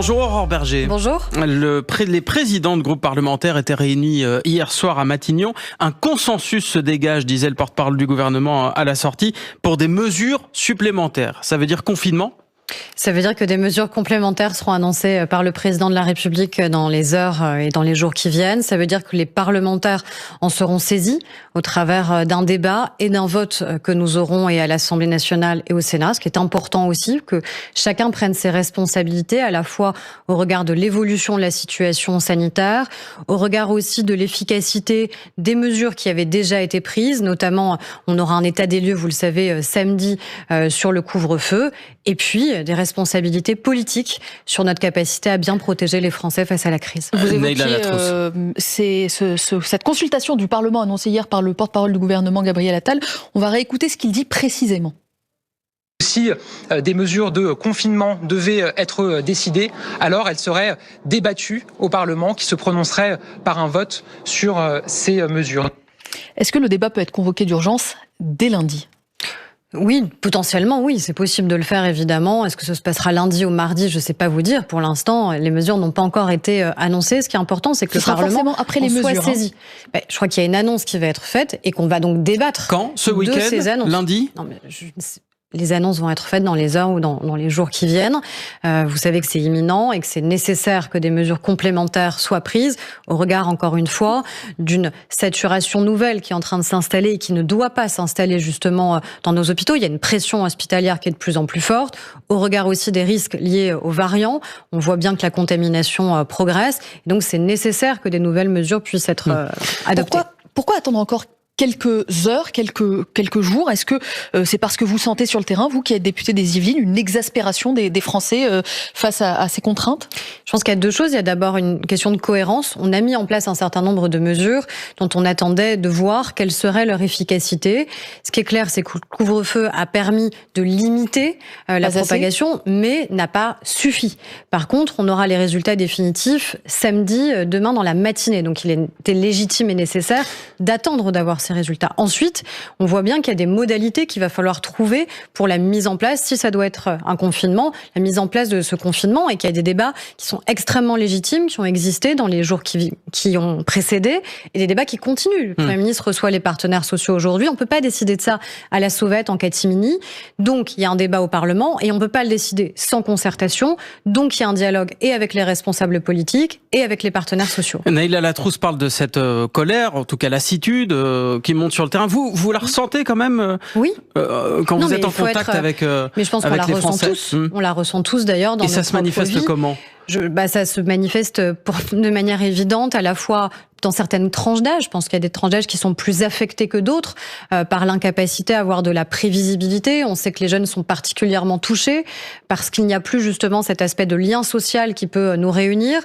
Bonjour Aurore Berger. Bonjour. Les présidents de groupes parlementaires étaient réunis hier soir à Matignon. Un consensus se dégage, disait le porte-parole du gouvernement à la sortie, pour des mesures supplémentaires. Ça veut dire confinement ? Ça veut dire que des mesures complémentaires seront annoncées par le président de la République dans les heures et dans les jours qui viennent. Ça veut dire que les parlementaires en seront saisis au travers d'un débat et d'un vote que nous aurons et à l'Assemblée nationale et au Sénat. Ce qui est important aussi, que chacun prenne ses responsabilités à la fois au regard de l'évolution de la situation sanitaire, au regard aussi de l'efficacité des mesures qui avaient déjà été prises. Notamment, on aura un état des lieux, vous le savez, samedi sur le couvre-feu. Et puis, des responsabilités politiques sur notre capacité à bien protéger les Français face à la crise. Vous évoquiez cette consultation du Parlement annoncée hier par le porte-parole du gouvernement, Gabriel Attal. On va réécouter ce qu'il dit précisément. Si des mesures de confinement devaient être décidées, alors elles seraient débattues au Parlement qui se prononcerait par un vote sur ces mesures. Est-ce que le débat peut être convoqué d'urgence dès lundi ? Oui, potentiellement, oui, c'est possible de le faire, évidemment. Est-ce que ça se passera lundi ou mardi ? Je ne sais pas vous dire. Pour l'instant, les mesures n'ont pas encore été annoncées. Ce qui est important, c'est que le Parlement après les mesures, soit saisi. Je crois qu'il y a une annonce qui va être faite et qu'on va donc débattre. Quand ? Ce week-end ? De ces annonces. Lundi ? Non, mais les annonces vont être faites dans les heures ou dans les jours qui viennent. Vous savez que c'est imminent et que c'est nécessaire que des mesures complémentaires soient prises au regard, encore une fois, d'une saturation nouvelle qui est en train de s'installer et qui ne doit pas s'installer justement dans nos hôpitaux. Il y a une pression hospitalière qui est de plus en plus forte. Au regard aussi des risques liés aux variants, on voit bien que la contamination progresse. Et donc c'est nécessaire que des nouvelles mesures puissent être adoptées. Pourquoi attendre encore quelques heures, quelques jours? Est-ce que c'est parce que vous sentez sur le terrain, vous qui êtes député des Yvelines, une exaspération des Français face à ces contraintes? Je pense qu'il y a deux choses. Il y a d'abord une question de cohérence. On a mis en place un certain nombre de mesures dont on attendait de voir quelle serait leur efficacité. Ce qui est clair, c'est que le couvre-feu a permis de limiter la propagation, mais n'a pas suffi. Par contre, on aura les résultats définitifs samedi, demain dans la matinée. Donc il était légitime et nécessaire d'attendre d'avoir ces résultats. Ensuite, on voit bien qu'il y a des modalités qu'il va falloir trouver pour la mise en place, si ça doit être un confinement, la mise en place de ce confinement, et qu'il y a des débats qui sont extrêmement légitimes, qui ont existé dans les jours qui ont précédé, et des débats qui continuent. Le Premier ministre reçoit les partenaires sociaux aujourd'hui. On peut pas décider de ça à la sauvette, en catimini. Donc, il y a un débat au Parlement, et on peut pas le décider sans concertation. Donc, il y a un dialogue et avec les responsables politiques et avec les partenaires sociaux. Naïla Latrousse parle de cette colère, en tout cas lassitude, qui monte sur le terrain. Vous la ressentez quand même Oui. Quand vous êtes en contact avec les Français. Mais je pense qu'on la ressent tous. On la ressent tous d'ailleurs dans notre vie. Et ça se manifeste comment ? Ça se manifeste de manière évidente, à la fois dans certaines tranches d'âge. Je pense qu'il y a des tranches d'âge qui sont plus affectées que d'autres par l'incapacité à avoir de la prévisibilité. On sait que les jeunes sont particulièrement touchés parce qu'il n'y a plus justement cet aspect de lien social qui peut nous réunir,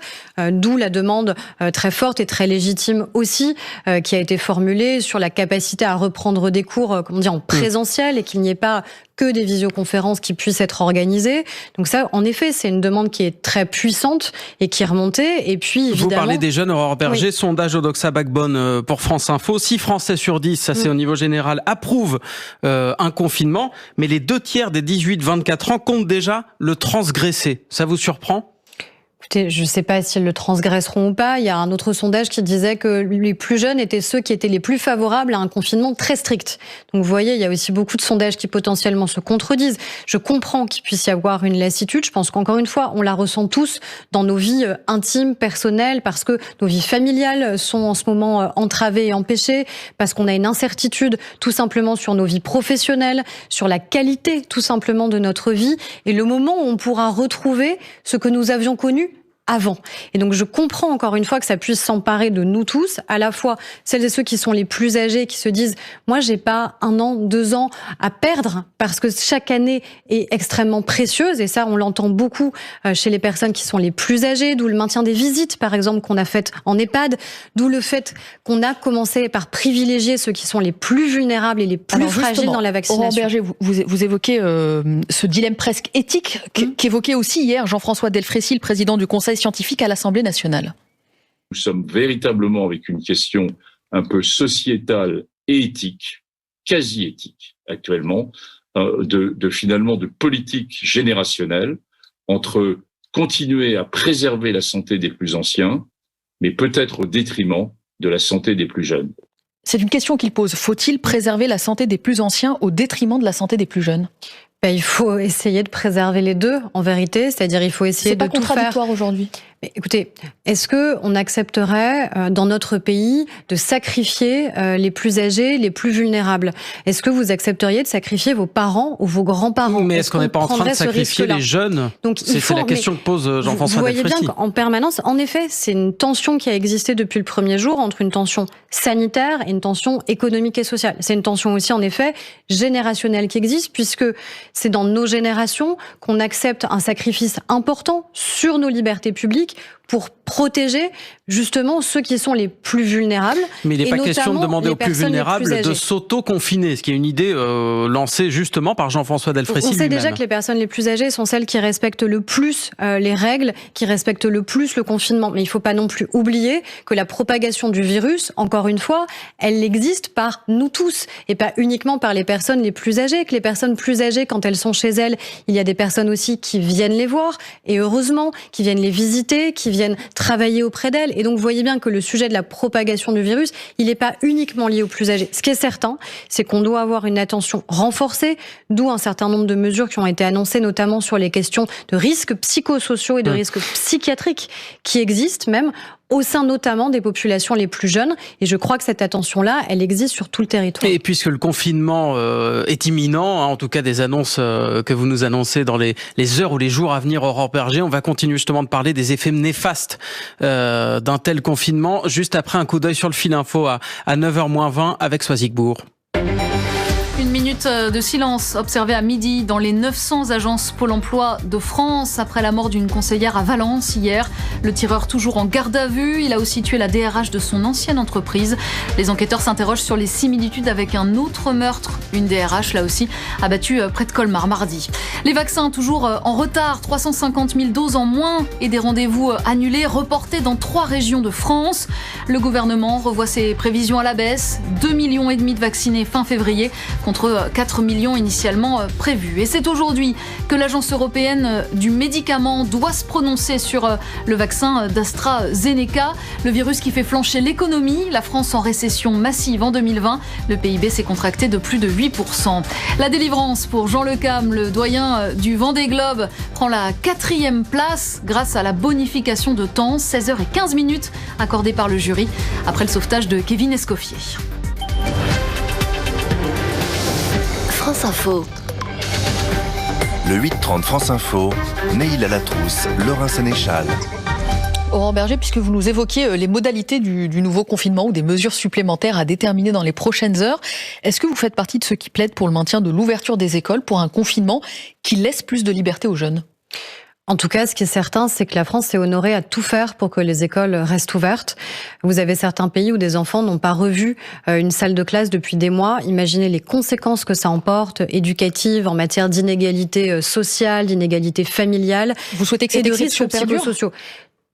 d'où la demande très forte et très légitime aussi qui a été formulée sur la capacité à reprendre des cours, comme on dit, en présentiel, et qu'il n'y ait pas que des visioconférences qui puissent être organisées. Donc ça, en effet, c'est une demande qui est très puissante et qui est remontée. Et puis, évidemment... Vous parlez des jeunes, Aurore Berger, oui. Sondage Odoxa Backbone pour France Info. 6 Français sur 10, ça c'est au niveau général, approuvent un confinement, mais les 2/3 des 18-24 ans comptent déjà le transgresser. Ça vous surprend ? Écoutez, je ne sais pas s'ils le transgresseront ou pas. Il y a un autre sondage qui disait que les plus jeunes étaient ceux qui étaient les plus favorables à un confinement très strict. Donc vous voyez, il y a aussi beaucoup de sondages qui potentiellement se contredisent. Je comprends qu'il puisse y avoir une lassitude. Je pense qu'encore une fois, on la ressent tous dans nos vies intimes, personnelles, parce que nos vies familiales sont en ce moment entravées et empêchées, parce qu'on a une incertitude tout simplement sur nos vies professionnelles, sur la qualité tout simplement de notre vie, et le moment où on pourra retrouver ce que nous avions connu avant. Et donc je comprends encore une fois que ça puisse s'emparer de nous tous, à la fois celles et ceux qui sont les plus âgés, qui se disent « moi j'ai pas 1 an, 2 ans à perdre » parce que chaque année est extrêmement précieuse, et ça on l'entend beaucoup chez les personnes qui sont les plus âgées, d'où le maintien des visites par exemple qu'on a faites en EHPAD, d'où le fait qu'on a commencé par privilégier ceux qui sont les plus vulnérables et les plus fragiles dans la vaccination. Aurore Berger, vous évoquez ce dilemme presque éthique qu'évoquait aussi hier Jean-François Delfrécy, le président du Conseil scientifique à l'Assemblée nationale. Nous sommes véritablement avec une question un peu sociétale et éthique, quasi éthique actuellement, finalement de politique générationnelle entre continuer à préserver la santé des plus anciens, mais peut-être au détriment de la santé des plus jeunes. C'est une question qu'il pose. Faut-il préserver la santé des plus anciens au détriment de la santé des plus jeunes ? Il faut essayer de préserver les deux, en vérité. C'est-à-dire, il faut essayer de tout faire. C'est pas contradictoire aujourd'hui. Mais écoutez, est-ce qu'on accepterait dans notre pays de sacrifier les plus âgés, les plus vulnérables ? Est-ce que vous accepteriez de sacrifier vos parents ou vos grands-parents ? Mais est-ce qu'on n'est pas en train de sacrifier les jeunes ? C'est la question que pose Jean-François Delfraissy. Vous voyez bien qu'en permanence, en effet, c'est une tension qui a existé depuis le premier jour entre une tension sanitaire et une tension économique et sociale. C'est une tension aussi, en effet, générationnelle qui existe, puisque c'est dans nos générations qu'on accepte un sacrifice important sur nos libertés publiques pour protéger justement ceux qui sont les plus vulnérables. Mais il n'est pas question de demander aux plus vulnérables de s'auto-confiner, ce qui est une idée lancée justement par Jean-François Delfraissy lui-même. On sait déjà que les personnes les plus âgées sont celles qui respectent le plus les règles, qui respectent le plus le confinement. Mais il ne faut pas non plus oublier que la propagation du virus, encore une fois, elle existe par nous tous et pas uniquement par les personnes les plus âgées. Que les personnes plus âgées, quand elles sont chez elles, il y a des personnes aussi qui viennent les voir et heureusement, qui viennent les visiter, qui viennent travailler auprès d'elles. Et donc, vous voyez bien que le sujet de la propagation du virus, il n'est pas uniquement lié aux plus âgés. Ce qui est certain, c'est qu'on doit avoir une attention renforcée, d'où un certain nombre de mesures qui ont été annoncées, notamment sur les questions de risques psychosociaux et de risques psychiatriques qui existent même au sein notamment des populations les plus jeunes. Et je crois que cette attention-là, elle existe sur tout le territoire. Et puisque le confinement est imminent, en tout cas des annonces que vous nous annoncez dans les heures ou les jours à venir, Aurore Berger, on va continuer justement de parler des effets néfastes d'un tel confinement, juste après un coup d'œil sur le fil info à 9h-20 avec Soisigbourg. Une minute de silence observée à midi dans les 900 agences Pôle emploi de France après la mort d'une conseillère à Valence hier. Le tireur toujours en garde à vue. Il a aussi tué la DRH de son ancienne entreprise. Les enquêteurs s'interrogent sur les similitudes avec un autre meurtre. Une DRH, là aussi, abattue près de Colmar mardi. Les vaccins toujours en retard. 350 000 doses en moins et des rendez-vous annulés, reportés dans 3 régions de France. Le gouvernement revoit ses prévisions à la baisse. 2,5 millions de vaccinés fin février, contre 4 millions initialement prévus. Et c'est aujourd'hui que l'Agence européenne du médicament doit se prononcer sur le vaccin d'AstraZeneca. Le virus qui fait flancher l'économie. La France en récession massive en 2020. Le PIB s'est contracté de plus de 8%. La délivrance pour Jean Le Cam, le doyen du Vendée Globe, prend la 4e place grâce à la bonification de temps, 16h15 accordée par le jury après le sauvetage de Kevin Escoffier. France Info. Le 8-30 France Info, Neil Latrousse, Laurent Sénéchal. Aurore Berger, puisque vous nous évoquiez les modalités du nouveau confinement ou des mesures supplémentaires à déterminer dans les prochaines heures, est-ce que vous faites partie de ceux qui plaident pour le maintien de l'ouverture des écoles pour un confinement qui laisse plus de liberté aux jeunes ? En tout cas, ce qui est certain, c'est que la France s'est honorée à tout faire pour que les écoles restent ouvertes. Vous avez certains pays où des enfants n'ont pas revu une salle de classe depuis des mois. Imaginez les conséquences que ça emporte, éducatives, en matière d'inégalité sociale, d'inégalité familiale. Vous souhaitez que ces risques psychosociaux.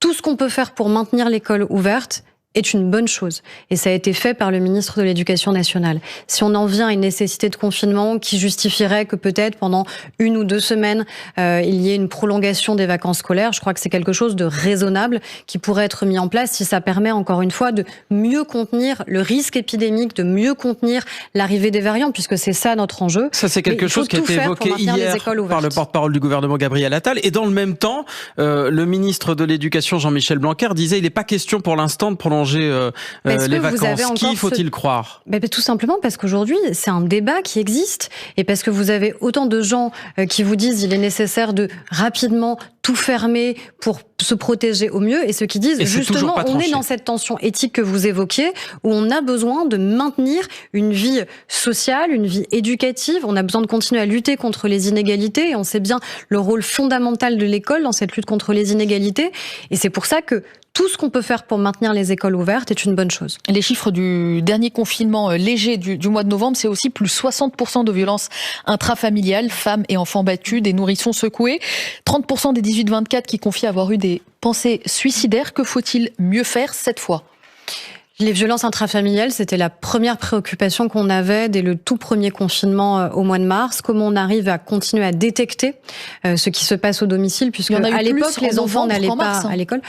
Tout ce qu'on peut faire pour maintenir l'école ouverte est une bonne chose. Et ça a été fait par le ministre de l'Éducation nationale. Si on en vient à une nécessité de confinement qui justifierait que peut-être pendant 1 ou 2 semaines, il y ait une prolongation des vacances scolaires, je crois que c'est quelque chose de raisonnable qui pourrait être mis en place si ça permet encore une fois de mieux contenir le risque épidémique, de mieux contenir l'arrivée des variants, puisque c'est ça notre enjeu. Ça, c'est quelque chose qui a été évoqué hier par le porte-parole du gouvernement Gabriel Attal. Et dans le même temps, le ministre de l'Éducation Jean-Michel Blanquer disait il n'est pas question pour l'instant de prolonger les vacances. Qui faut-il croire ? Tout simplement parce qu'aujourd'hui, c'est un débat qui existe et parce que vous avez autant de gens qui vous disent il est nécessaire de rapidement tout fermer pour se protéger au mieux et ceux qui disent justement on est dans cette tension éthique que vous évoquiez où on a besoin de maintenir une vie sociale, une vie éducative, on a besoin de continuer à lutter contre les inégalités et on sait bien le rôle fondamental de l'école dans cette lutte contre les inégalités et c'est pour ça que tout ce qu'on peut faire pour maintenir les écoles ouvertes est une bonne chose. Les chiffres du dernier confinement léger du mois de novembre, c'est aussi plus 60% de violences intrafamiliales, femmes et enfants battus, des nourrissons secoués, 30% des 18-24 qui confient avoir eu des pensées suicidaires. Que faut-il mieux faire cette fois ? Les violences intrafamiliales, c'était la première préoccupation qu'on avait dès le tout premier confinement au mois de mars. Comment on arrive à continuer à détecter ce qui se passe au domicile, puisque à l'époque, les enfants n'allaient pas à l'école.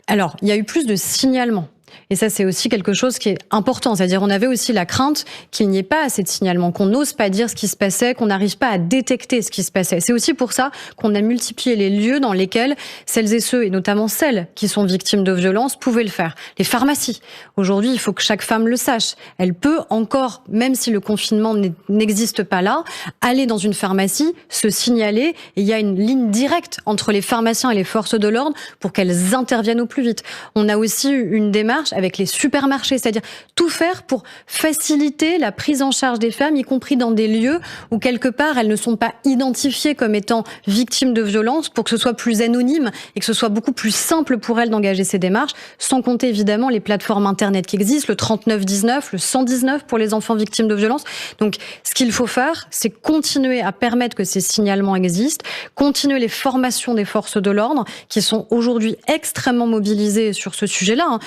Alors, il y a eu plus de signalements. Et ça, c'est aussi quelque chose qui est important. C'est-à-dire, on avait aussi la crainte qu'il n'y ait pas assez de signalements, qu'on n'ose pas dire ce qui se passait, qu'on n'arrive pas à détecter ce qui se passait. C'est aussi pour ça qu'on a multiplié les lieux dans lesquels celles et ceux, et notamment celles qui sont victimes de violences, pouvaient le faire. Les pharmacies. Aujourd'hui, il faut que chaque femme le sache. Elle peut encore, même si le confinement n'existe pas là, aller dans une pharmacie, se signaler. Et il y a une ligne directe entre les pharmaciens et les forces de l'ordre pour qu'elles interviennent au plus vite. On a aussi une démarche avec les supermarchés, c'est-à-dire tout faire pour faciliter la prise en charge des femmes, y compris dans des lieux où quelque part elles ne sont pas identifiées comme étant victimes de violences, pour que ce soit plus anonyme et que ce soit beaucoup plus simple pour elles d'engager ces démarches, sans compter évidemment les plateformes internet qui existent, le 3919, le 119 pour les enfants victimes de violences. Donc ce qu'il faut faire, c'est continuer à permettre que ces signalements existent, continuer les formations des forces de l'ordre qui sont aujourd'hui extrêmement mobilisées sur ce sujet-là,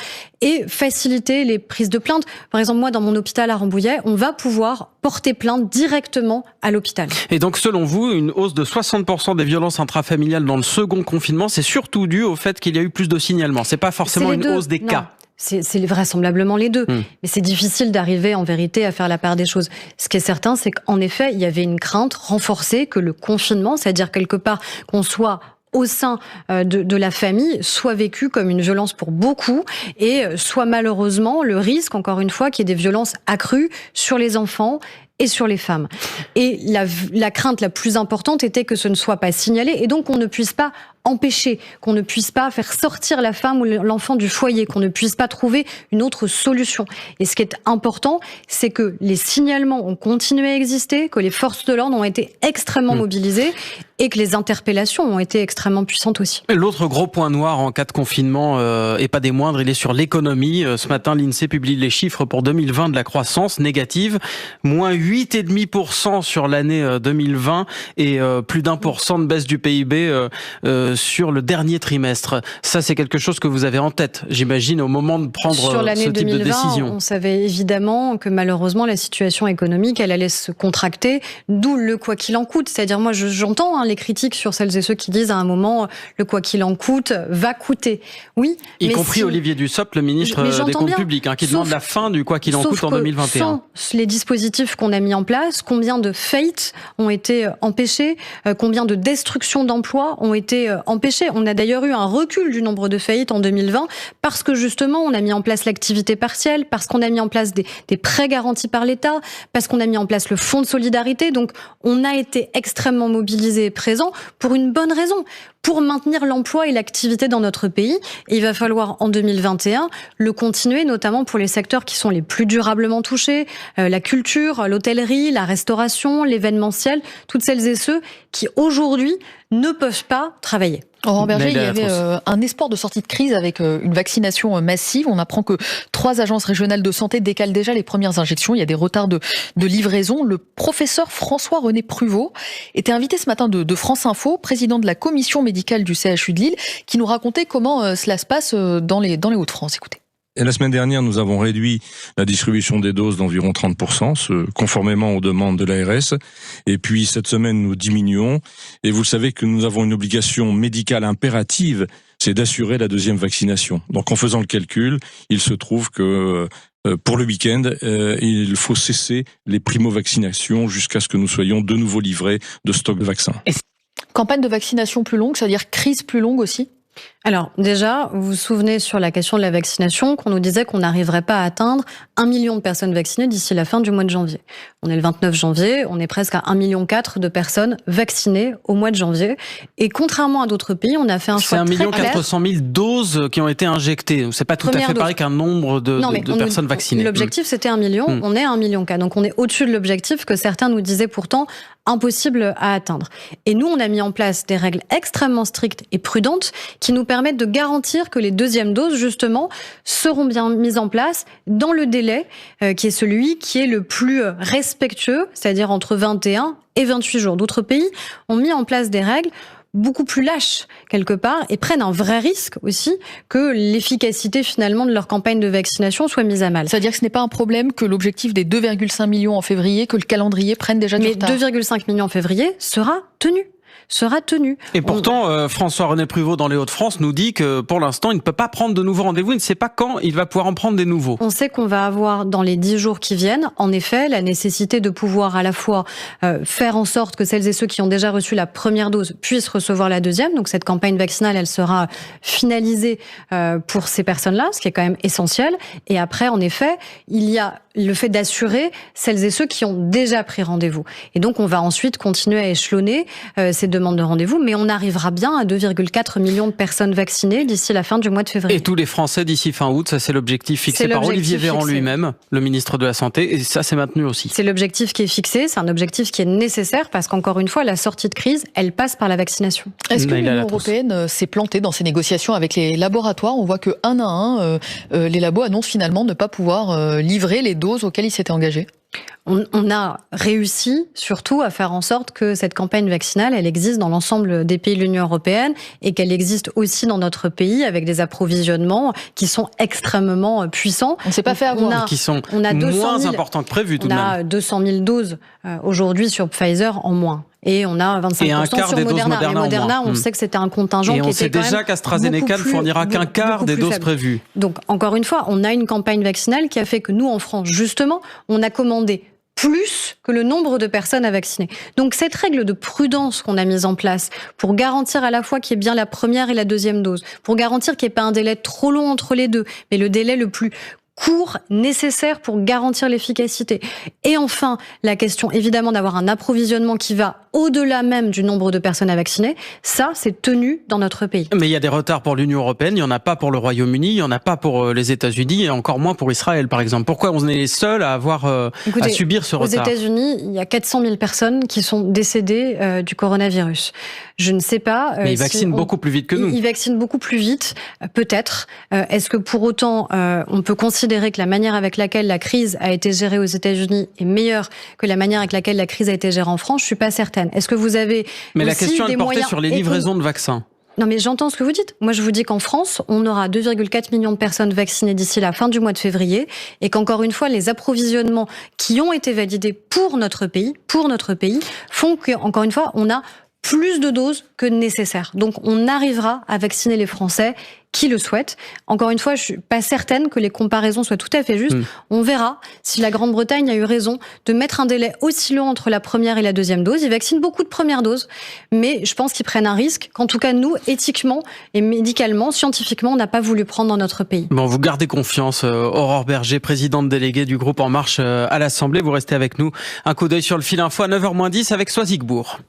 et faciliter les prises de plainte. Par exemple, moi, dans mon hôpital à Rambouillet, on va pouvoir porter plainte directement à l'hôpital. Et donc, selon vous, une hausse de 60% des violences intrafamiliales dans le second confinement, c'est surtout dû au fait qu'il y a eu plus de signalements. C'est pas forcément une hausse des cas. C'est vraisemblablement les deux. Mais c'est difficile d'arriver en vérité à faire la part des choses. Ce qui est certain, c'est qu'en effet, il y avait une crainte renforcée que le confinement, c'est-à-dire quelque part qu'on soit au sein de la famille, soit vécu comme une violence pour beaucoup, et soit malheureusement le risque, encore une fois, qu'il y ait des violences accrues sur les enfants et sur les femmes. Et la crainte la plus importante était que ce ne soit pas signalé, et donc qu'on ne puisse pas empêcher, qu'on ne puisse pas faire sortir la femme ou l'enfant du foyer, qu'on ne puisse pas trouver une autre solution. Et ce qui est important, c'est que les signalements ont continué à exister, que les forces de l'ordre ont été extrêmement mobilisées, et que les interpellations ont été extrêmement puissantes aussi. L'autre gros point noir en cas de confinement, et pas des moindres, il est sur l'économie. Ce matin, l'INSEE publie les chiffres pour 2020 de la croissance négative, moins 8,5% sur l'année 2020, et plus d'1% de baisse du PIB sur le dernier trimestre. Ça, c'est quelque chose que vous avez en tête, j'imagine, au moment de prendre ce type de décision. On savait évidemment que malheureusement la situation économique, elle allait se contracter, d'où le quoi qu'il en coûte. C'est-à-dire, moi, j'entends les critiques sur celles et ceux qui disent à un moment le quoi qu'il en coûte va coûter. Oui, y compris Olivier Dussopt, le ministre des Comptes publics, qui demande la fin du quoi qu'il en coûte en 2021. Sans les dispositifs qu'on a mis en place, combien de faillites ont été empêchées, combien de destructions d'emplois ont été empêchées. On a d'ailleurs eu un recul du nombre de faillites en 2020 parce que justement on a mis en place l'activité partielle, parce qu'on a mis en place des prêts garantis par l'État, parce qu'on a mis en place le fonds de solidarité. Donc on a été extrêmement mobilisés et présents pour une bonne raison, pour maintenir l'emploi et l'activité dans notre pays. Et il va falloir en 2021 le continuer, notamment pour les secteurs qui sont les plus durablement touchés, la culture, l'hôtellerie, la restauration, l'événementiel, toutes celles et ceux qui aujourd'hui ne peuvent pas travailler. Aurore Berger, il y avait un espoir de sortie de crise avec une vaccination massive. On apprend que 3 agences régionales de santé décalent déjà les premières injections. Il y a des retards de livraison. Le professeur François-René Pruvot était invité ce matin de France Info, président de la commission médicale du CHU de Lille, qui nous racontait comment cela se passe dans les Hauts-de-France. Écoutez. Et la semaine dernière, nous avons réduit la distribution des doses d'environ 30%, conformément aux demandes de l'ARS. Et puis, cette semaine, nous diminuons. Et vous savez que nous avons une obligation médicale impérative, c'est d'assurer la 2e vaccination. Donc, en faisant le calcul, il se trouve que pour le week-end, il faut cesser les primo-vaccinations jusqu'à ce que nous soyons de nouveau livrés de stock de vaccins. Campagne de vaccination plus longue, c'est-à-dire crise plus longue aussi ? Alors déjà, vous vous souvenez sur la question de la vaccination qu'on nous disait qu'on n'arriverait pas à atteindre 1 million de personnes vaccinées d'ici la fin du mois de janvier. On est le 29 janvier, on est presque à 1,4 million de personnes vaccinées au mois de janvier. Et contrairement à d'autres pays, on a fait un choix très clair. C'est 1,4 million de doses qui ont été injectées. C'est pas tout à fait pareil qu'un nombre de personnes vaccinées. L'objectif, c'était 1 million. On est à 1,4 million. Donc on est au-dessus de l'objectif que certains nous disaient pourtant impossible à atteindre. Et nous, on a mis en place des règles extrêmement strictes et prudentes qui nous permettent de garantir que les 2e doses, justement, seront bien mises en place dans le délai qui est celui qui est le plus respectueux, c'est-à-dire entre 21 et 28 jours. D'autres pays ont mis en place des règles beaucoup plus lâches quelque part et prennent un vrai risque aussi que l'efficacité finalement de leur campagne de vaccination soit mise à mal. C'est-à-dire que ce n'est pas un problème que l'objectif des 2,5 millions en février, que le calendrier prenne déjà du retard. Mais 2,5 millions en février sera tenu. Et pourtant, François-René Pruvot dans les Hauts-de-France nous dit que pour l'instant, il ne peut pas prendre de nouveaux rendez-vous. Il ne sait pas quand il va pouvoir en prendre des nouveaux. On sait qu'on va avoir dans les 10 jours qui viennent, en effet, la nécessité de pouvoir à la fois faire en sorte que celles et ceux qui ont déjà reçu la première dose puissent recevoir la deuxième. Donc cette campagne vaccinale, elle sera finalisée pour ces personnes-là, ce qui est quand même essentiel. Et après, en effet, il y a le fait d'assurer celles et ceux qui ont déjà pris rendez-vous. Et donc on va ensuite continuer à échelonner ces demandes de rendez-vous, mais on arrivera bien à 2,4 millions de personnes vaccinées d'ici la fin du mois de février. Et tous les Français d'ici fin août, ça c'est l'objectif fixé par Olivier Véran lui-même, le ministre de la Santé, et ça c'est maintenu aussi. C'est l'objectif qui est fixé, c'est un objectif qui est nécessaire parce qu'encore une fois, la sortie de crise, elle passe par la vaccination. Est-ce que l'Union européenne s'est plantée dans ses négociations avec les laboratoires ? On voit que un à un, les labos annoncent finalement ne pas pouvoir livrer les doses auxquelles ils s'étaient engagés. On a réussi surtout à faire en sorte que cette campagne vaccinale, elle existe dans l'ensemble des pays de l'Union européenne et qu'elle existe aussi dans notre pays avec des approvisionnements qui sont extrêmement puissants. On ne s'est pas fait avoir. Qui sont moins importants que prévu tout de même. On a 200 000 doses aujourd'hui sur Pfizer en moins. Et on a 25% sur Moderna. Et Moderna, on sait que c'était un contingent qui était quand même. Et on sait déjà qu'AstraZeneca ne fournira qu'un quart des doses prévues. Donc, encore une fois, on a une campagne vaccinale qui a fait que nous, en France, justement, on a commandé plus que le nombre de personnes à vacciner. Donc cette règle de prudence qu'on a mise en place pour garantir à la fois qu'il y ait bien la première et la deuxième dose, pour garantir qu'il n'y ait pas un délai trop long entre les deux, mais le délai le plus court nécessaire pour garantir l'efficacité. Et enfin, la question évidemment d'avoir un approvisionnement qui va au-delà même du nombre de personnes à vacciner, ça c'est tenu dans notre pays. Mais il y a des retards pour l'Union européenne, il n'y en a pas pour le Royaume-Uni, il n'y en a pas pour les États-Unis et encore moins pour Israël par exemple. Pourquoi on est les seuls à avoir à subir ce retard ? Aux États-Unis, il y a 400 000 personnes qui sont décédées du coronavirus. Je ne sais pas. Mais ils vaccinent beaucoup plus vite que nous. Ils vaccinent beaucoup plus vite, peut-être. Est-ce que pour autant on peut considérer que la manière avec laquelle la crise a été gérée aux États-Unis est meilleure que la manière avec laquelle la crise a été gérée en France ? Je suis pas certaine. Est-ce que vous avez Mais la question elle portait sur les livraisons de vaccins. Non mais j'entends ce que vous dites. Moi je vous dis qu'en France, on aura 2,4 millions de personnes vaccinées d'ici la fin du mois de février et qu'encore une fois, les approvisionnements qui ont été validés pour notre pays, font qu'encore une fois, on a plus de doses que nécessaire. Donc on arrivera à vacciner les Français qui le souhaitent. Encore une fois, je suis pas certaine que les comparaisons soient tout à fait justes. On verra si la Grande-Bretagne a eu raison de mettre un délai aussi long entre la première et la deuxième dose. Ils vaccinent beaucoup de premières doses, mais je pense qu'ils prennent un risque qu'en tout cas nous, éthiquement et médicalement, scientifiquement, on n'a pas voulu prendre dans notre pays. Bon, vous gardez confiance, Aurore Berger, présidente déléguée du groupe En Marche à l'Assemblée. Vous restez avec nous. Un coup d'œil sur le fil info à 9h-10 avec Soisigbourg.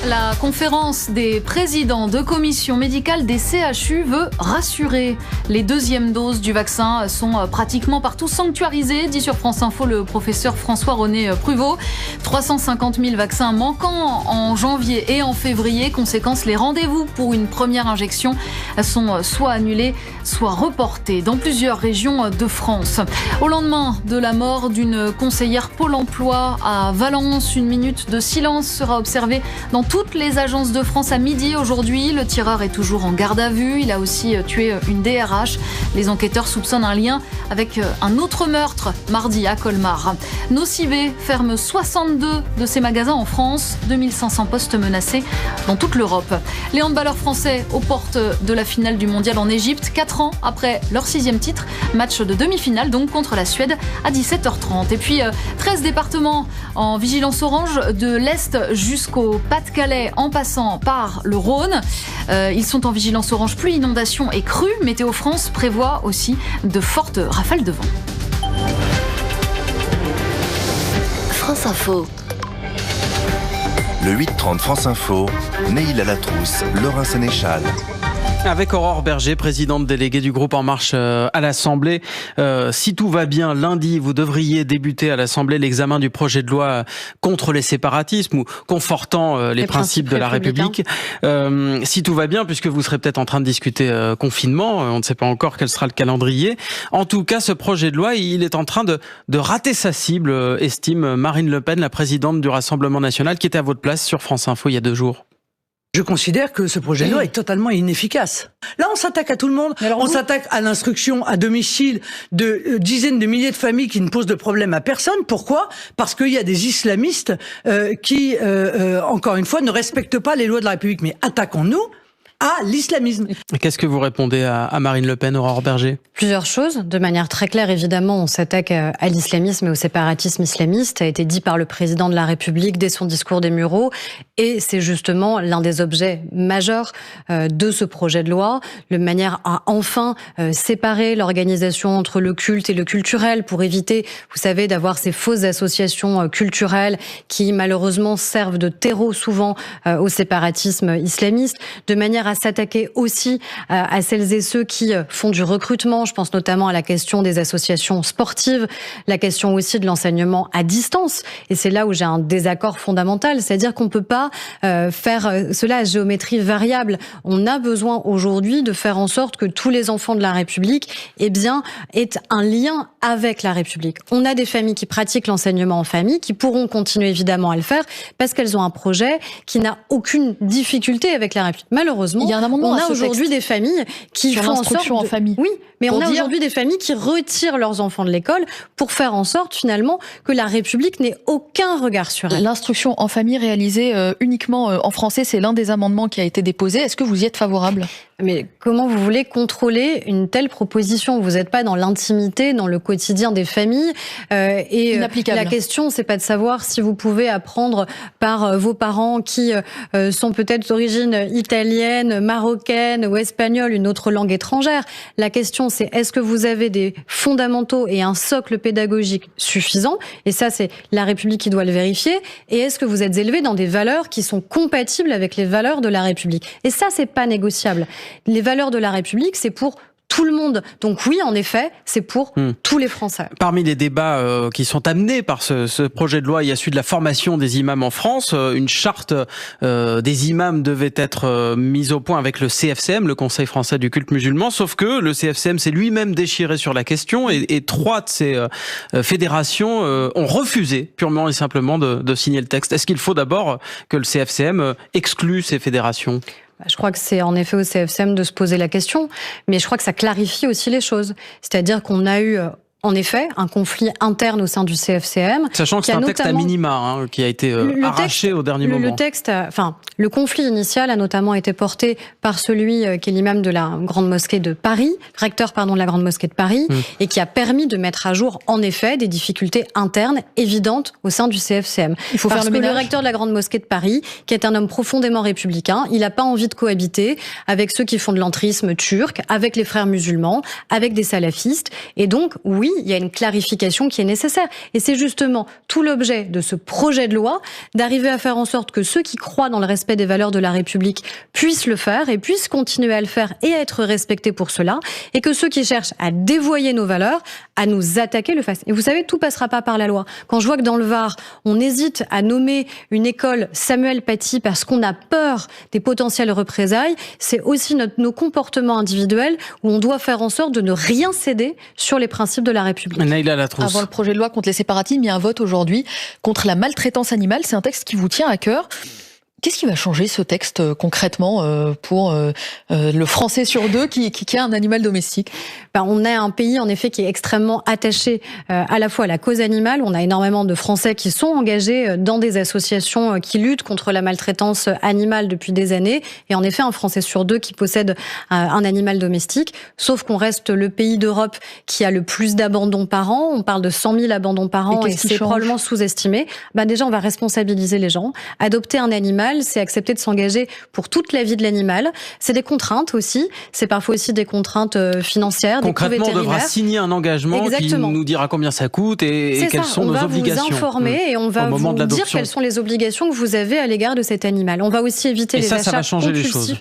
La conférence des présidents de commissions médicales des CHU veut rassurer. Les deuxièmes doses du vaccin sont pratiquement partout sanctuarisées, dit sur France Info le professeur François-René Pruvot. 350 000 vaccins manquants en janvier et en février. Conséquence, les rendez-vous pour une première injection sont soit annulés, soit reportés dans plusieurs régions de France. Au lendemain de la mort d'une conseillère Pôle emploi à Valence, une minute de silence sera observée dans toutes les agences de France à midi aujourd'hui. Le tireur est toujours en garde à vue. Il a aussi tué une DRH. Les enquêteurs soupçonnent un lien avec un autre meurtre mardi à Colmar. Nocibé ferme 62 de ses magasins en France. 2500 postes menacés dans toute l'Europe. Les handballeurs français aux portes de la finale du mondial en Égypte, 4 ans après leur 6e titre. Match de demi-finale donc contre la Suède à 17h30. Et puis 13 départements en vigilance orange de l'Est jusqu'au Pas-de-Calais en passant par le Rhône. Ils sont en vigilance orange pluie, inondation et crue. Météo France prévoit aussi de fortes rafales de vent. France Info. Le 8-30 France Info, Neil Alatrousse, Laurent Sénéchal. Avec Aurore Berger, présidente déléguée du groupe En Marche à l'Assemblée. Si tout va bien, lundi, vous devriez débuter à l'Assemblée l'examen du projet de loi contre les séparatismes ou confortant les principes de la République. Si tout va bien, puisque vous serez peut-être en train de discuter confinement, on ne sait pas encore quel sera le calendrier. En tout cas, ce projet de loi, il est en train de rater sa cible, estime Marine Le Pen, la présidente du Rassemblement national, qui était à votre place sur France Info il y a 2 jours. Je considère que ce projet de loi est totalement inefficace. Là, on s'attaque à tout le monde. On s'attaque à l'instruction à domicile de dizaines de milliers de familles qui ne posent de problème à personne. Pourquoi ? Parce qu'il y a des islamistes qui, encore une fois, ne respectent pas les lois de la République. Mais attaquons-nous à l'islamisme. Qu'est-ce que vous répondez à Marine Le Pen, Aurore Berger ? Plusieurs choses. De manière très claire, évidemment, on s'attaque à l'islamisme et au séparatisme islamiste. Ça a été dit par le président de la République dès son discours des Mureaux. Et c'est justement l'un des objets majeurs de ce projet de loi, de manière à enfin séparer l'organisation entre le culte et le culturel pour éviter, vous savez, d'avoir ces fausses associations culturelles qui malheureusement servent de terreau souvent au séparatisme islamiste, de manière à s'attaquer aussi à celles et ceux qui font du recrutement. Je pense notamment à la question des associations sportives, la question aussi de l'enseignement à distance. Et c'est là où j'ai un désaccord fondamental, c'est-à-dire qu'on ne peut pas faire cela à géométrie variable. On a besoin aujourd'hui de faire en sorte que tous les enfants de la République aient un lien avec la République. On a des familles qui pratiquent l'enseignement en famille, qui pourront continuer évidemment à le faire parce qu'elles ont un projet qui n'a aucune difficulté avec la République. Malheureusement, il y a un amendement on a aujourd'hui des familles qui font en sorte en famille. Oui, mais on a aujourd'hui des familles qui retirent leurs enfants de l'école pour faire en sorte finalement que la République n'ait aucun regard sur elle. L'instruction en famille réalisée uniquement en français, c'est l'un des amendements qui a été déposé. Est-ce que vous y êtes favorable ? Mais comment vous voulez contrôler une telle proposition ? Vous n'êtes pas dans l'intimité, dans le quotidien des familles. Et la question, c'est pas de savoir si vous pouvez apprendre par vos parents qui sont peut-être d'origine italienne, marocaine ou espagnole, une autre langue étrangère. La question, c'est est-ce que vous avez des fondamentaux et un socle pédagogique suffisant ? Et ça, c'est la République qui doit le vérifier. Et est-ce que vous êtes élevé dans des valeurs qui sont compatibles avec les valeurs de la République ? Et ça, c'est pas négociable. Les valeurs de la République, c'est pour tout le monde. Donc oui, en effet, c'est pour tous les Français. Parmi les débats qui sont amenés par ce projet de loi, il y a celui de la formation des imams en France. Une charte des imams devait être mise au point avec le CFCM, le Conseil français du culte musulman, sauf que le CFCM s'est lui-même déchiré sur la question et 3 de ces fédérations ont refusé purement et simplement de signer le texte. Est-ce qu'il faut d'abord que le CFCM exclue ces fédérations ? Je crois que c'est en effet au CFCM de se poser la question, mais je crois que ça clarifie aussi les choses. C'est-à-dire qu'on a eu en effet un conflit interne au sein du CFCM. Sachant que c'est un texte à minima qui a été arraché au dernier moment. Le conflit initial a notamment été porté par celui qui est l'imam de la Grande Mosquée de Paris, recteur de la Grande Mosquée de Paris, et qui a permis de mettre à jour en effet des difficultés internes évidentes au sein du CFCM. Il faut faire le ménage. Le recteur de la Grande Mosquée de Paris, qui est un homme profondément républicain, il n'a pas envie de cohabiter avec ceux qui font de l'entrisme turc, avec les frères musulmans, avec des salafistes, et donc oui, il y a une clarification qui est nécessaire. Et c'est justement tout l'objet de ce projet de loi, d'arriver à faire en sorte que ceux qui croient dans le respect des valeurs de la République puissent le faire et puissent continuer à le faire et à être respectés pour cela, et que ceux qui cherchent à dévoyer nos valeurs, à nous attaquer, le fassent. Et vous savez, tout passera pas par la loi. Quand je vois que dans le Var, on hésite à nommer une école Samuel Paty parce qu'on a peur des potentielles représailles, c'est aussi nos comportements individuels où on doit faire en sorte de ne rien céder sur les principes de la République. Nahila Latrousse. Avant le projet de loi contre les séparatismes, il y a un vote aujourd'hui contre la maltraitance animale. C'est un texte qui vous tient à cœur. Qu'est-ce qui va changer ce texte concrètement pour le Français sur 2 qui a un animal domestique ? On est un pays en effet qui est extrêmement attaché à la fois à la cause animale. On a énormément de Français qui sont engagés dans des associations qui luttent contre la maltraitance animale depuis des années. Et en effet, un Français sur 2 qui possède un animal domestique. Sauf qu'on reste le pays d'Europe qui a le plus d'abandons par an. On parle de 100 000 abandons par an et c'est probablement sous-estimé. Déjà, on va responsabiliser les gens. Adopter un animal, c'est accepter de s'engager pour toute la vie de l'animal. C'est des contraintes aussi. C'est parfois aussi des contraintes financières. Concrètement, on devra signer un engagement qui nous dira combien ça coûte et quelles sont nos obligations. On va vous informer et on va vous dire quelles sont les obligations que vous avez à l'égard de cet animal. On va aussi éviter les achats compulsifs. Ça va changer les choses.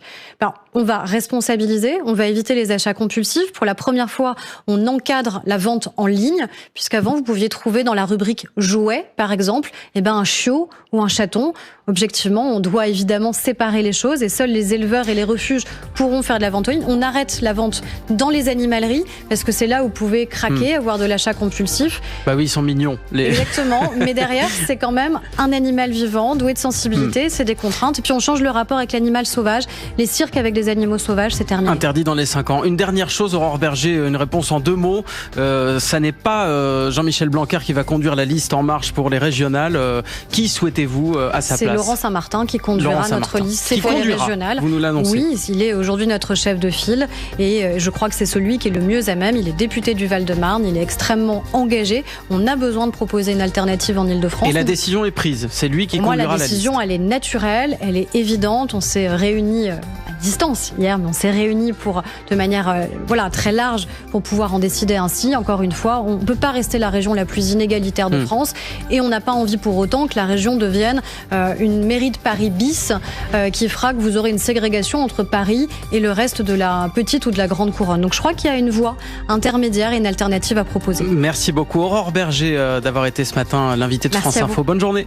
On va responsabiliser, on va éviter les achats compulsifs. Pour la première fois, on encadre la vente en ligne, puisqu'avant, vous pouviez trouver dans la rubrique jouets, par exemple, un chiot ou un chaton. objectivement, on doit évidemment séparer les choses et seuls les éleveurs et les refuges pourront faire de la vente en ligne. On arrête la vente dans les animaleries parce que c'est là où vous pouvez craquer, avoir de l'achat compulsif. Bah oui, ils sont mignons. Exactement, mais derrière, c'est quand même un animal vivant, doué de sensibilité, c'est des contraintes. Et puis on change le rapport avec l'animal sauvage. Les cirques avec des animaux sauvages, c'est terminé. Interdit dans les 5 ans. Une dernière chose, Aurore Berger, une réponse en 2 mots. Ça n'est pas Jean-Michel Blanquer qui va conduire la liste En Marche pour les régionales. Qui souhaitez-vous à sa place ? C'est Laurent Saint-Martin qui conduira notre liste pour les régionales. Vous nous l'annoncez. Oui, il est aujourd'hui notre chef de file et je crois que c'est celui qui est le mieux à même. Il est député du Val-de-Marne, il est extrêmement engagé. On a besoin de proposer une alternative en Ile-de-France. Et la décision est prise. C'est lui qui conduira la liste. La décision, elle est naturelle, elle est évidente. On s'est réunis à distance hier, mais on s'est réunis de manière très large pour pouvoir en décider ainsi. Encore une fois, on ne peut pas rester la région la plus inégalitaire de France et on n'a pas envie pour autant que la région devienne une mairie de Paris bis qui fera que vous aurez une ségrégation entre Paris et le reste de la petite ou de la grande couronne. Donc je crois qu'il y a une voie intermédiaire et une alternative à proposer. Merci beaucoup Aurore Berger d'avoir été ce matin l'invitée de France Info. Bonne journée.